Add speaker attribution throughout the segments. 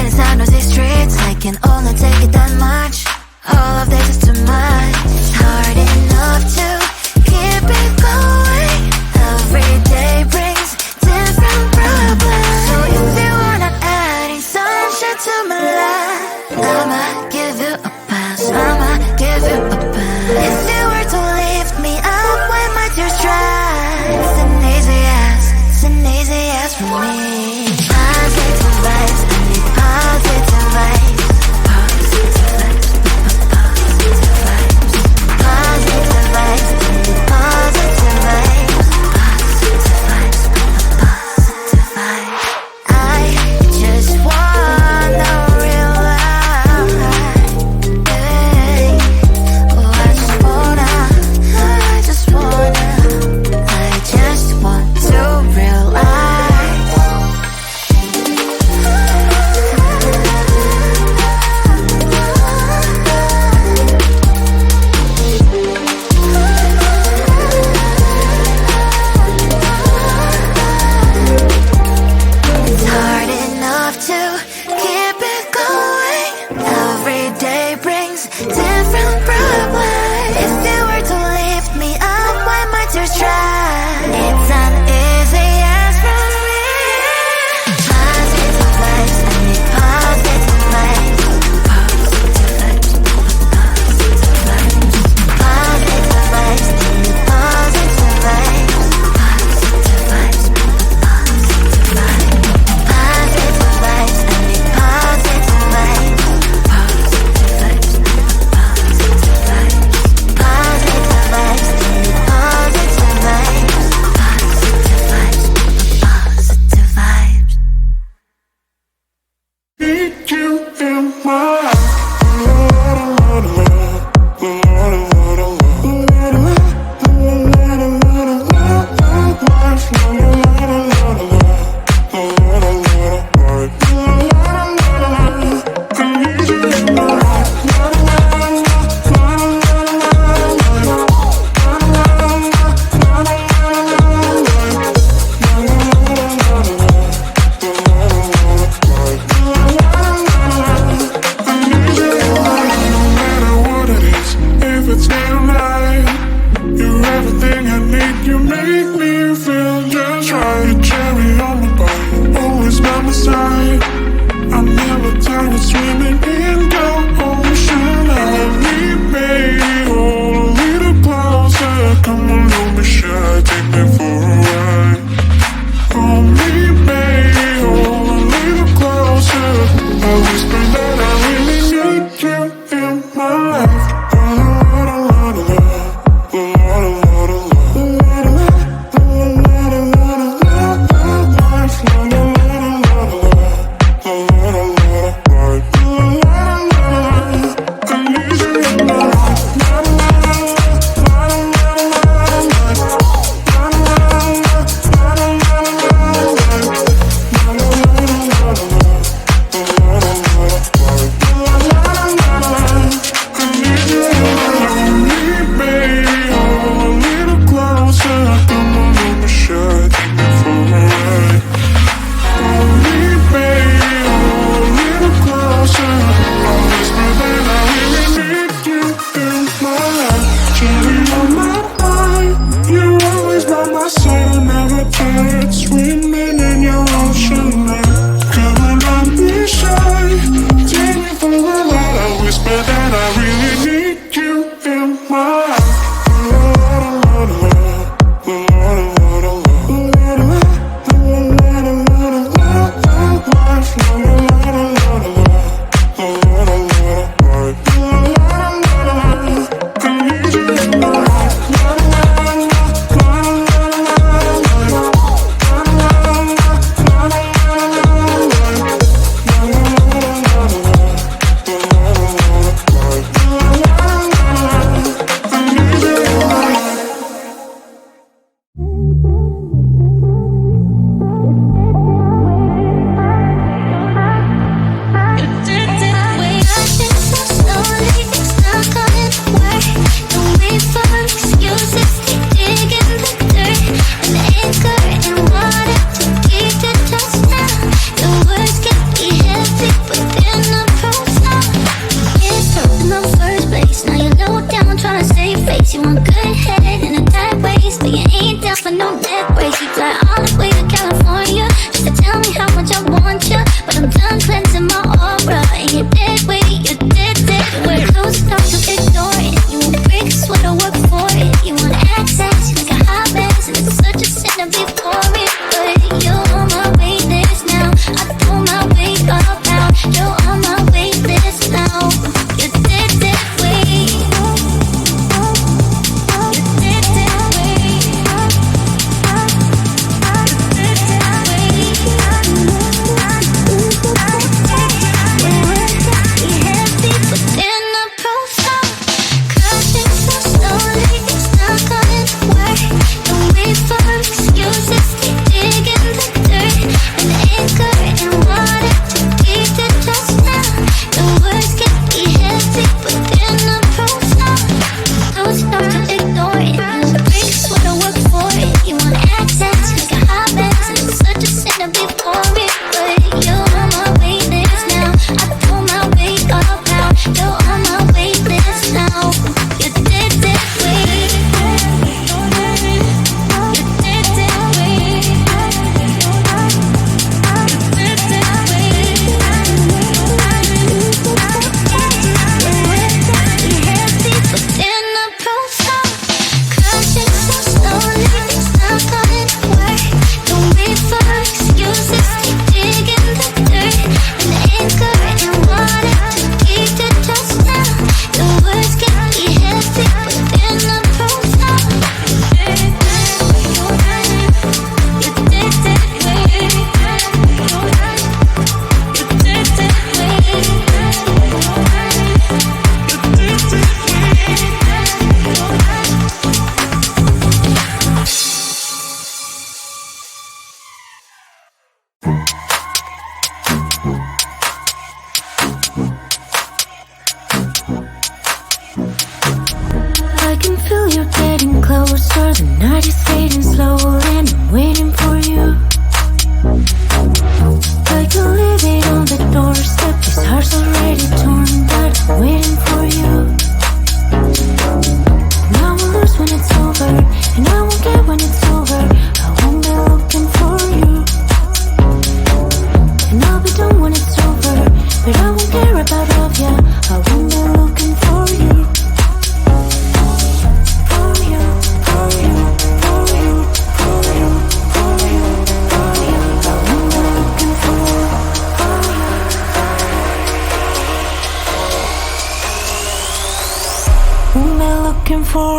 Speaker 1: the sound of these streets, I can only take it that much. All of this is too much. It's hard enough to keep it going. Every day brings different problems. So if you are not adding sunshine to my life, I'ma give you a pass, I'ma give you a pass. If you were to lift me up when my tears dry, it's an easy yes, it's an easy yes for me. Positive vibes, I need positive vibes. Positive vibes, positive vibes. Positive vibes, I need positive vibes. Positive vibes, positive vibes. I just wanna realize, hey, oh, I just wanna to realize, And I just fading slow and I'm waiting for you. Like you leave it on the doorstep, this heart's already torn, but I'm waiting for you. And I will lose when it's over, and I won't get when it's over. I won't be looking for you. And I'll be done when it's over, but I won't care about love, yeah. I won't be looking for you. For you, for you, for you, for you, for you, for you. I won't be looking for you. Won't be looking for.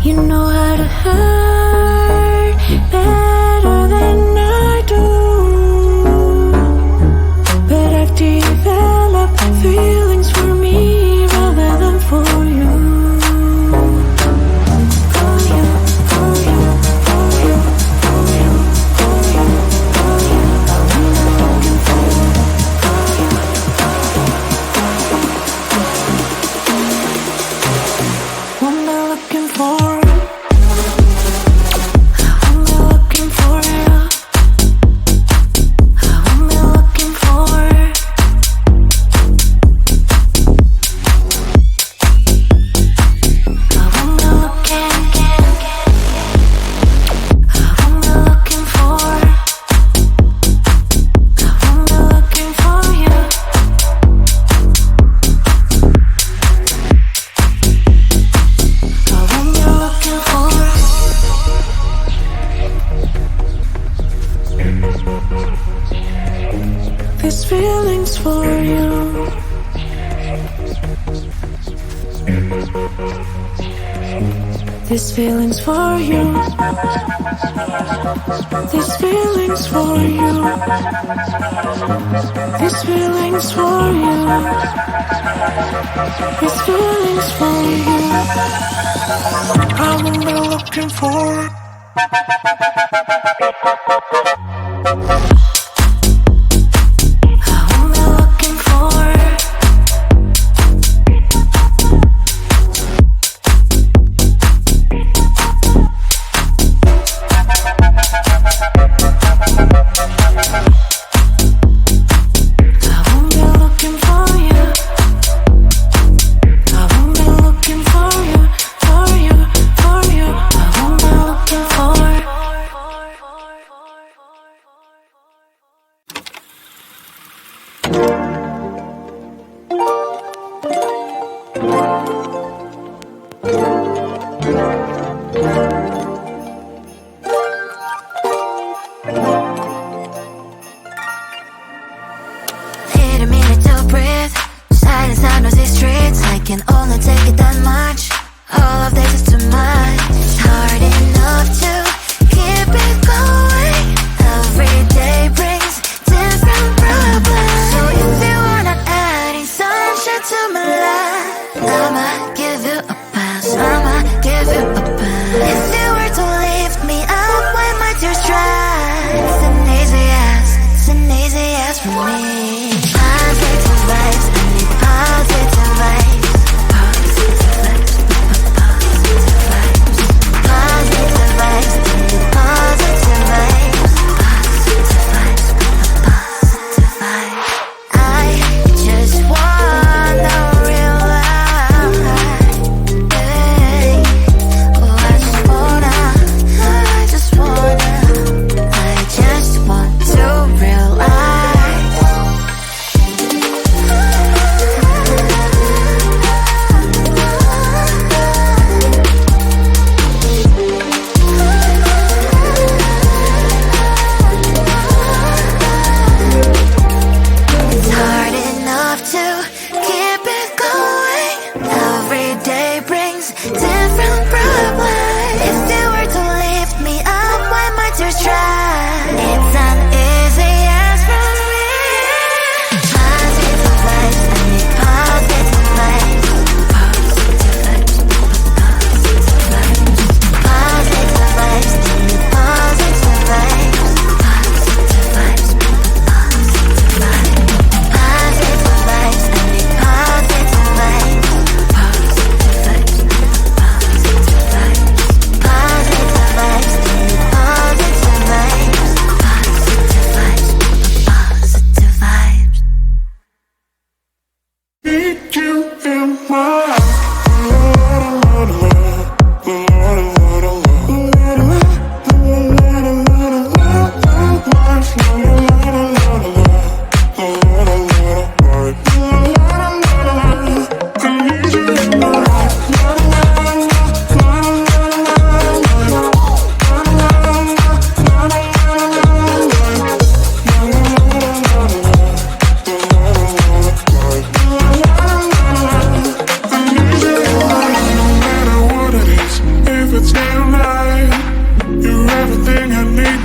Speaker 1: You know how to hurt better than I do, but I've developed feelings for me rather than for you. For you, for you, for you, for you, for you, for you. I'm looking for you. What am I looking for? These feelings for you. These feelings for you. These feelings for you. These feelings for you. These feelings for you. I won't be looking for.
Speaker 2: Can only take it that much. All of this is too much. It's hard enough to keep it going. Every day brings different problems. So if you wanna add sunshine to my life, I'ma give you a pass. I'ma give you a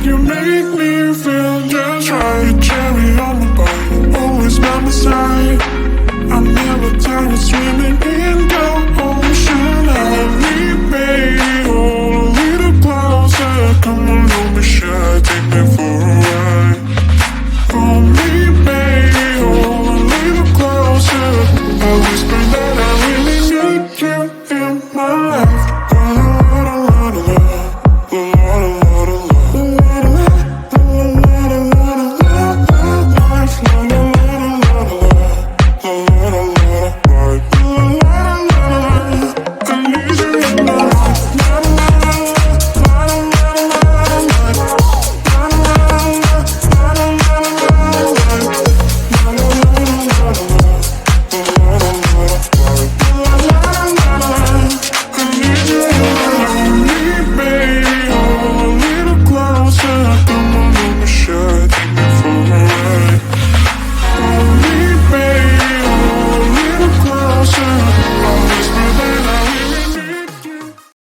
Speaker 3: You make me feel just right. Your cherry on my pie, always by my side. I'm never tired of swimming in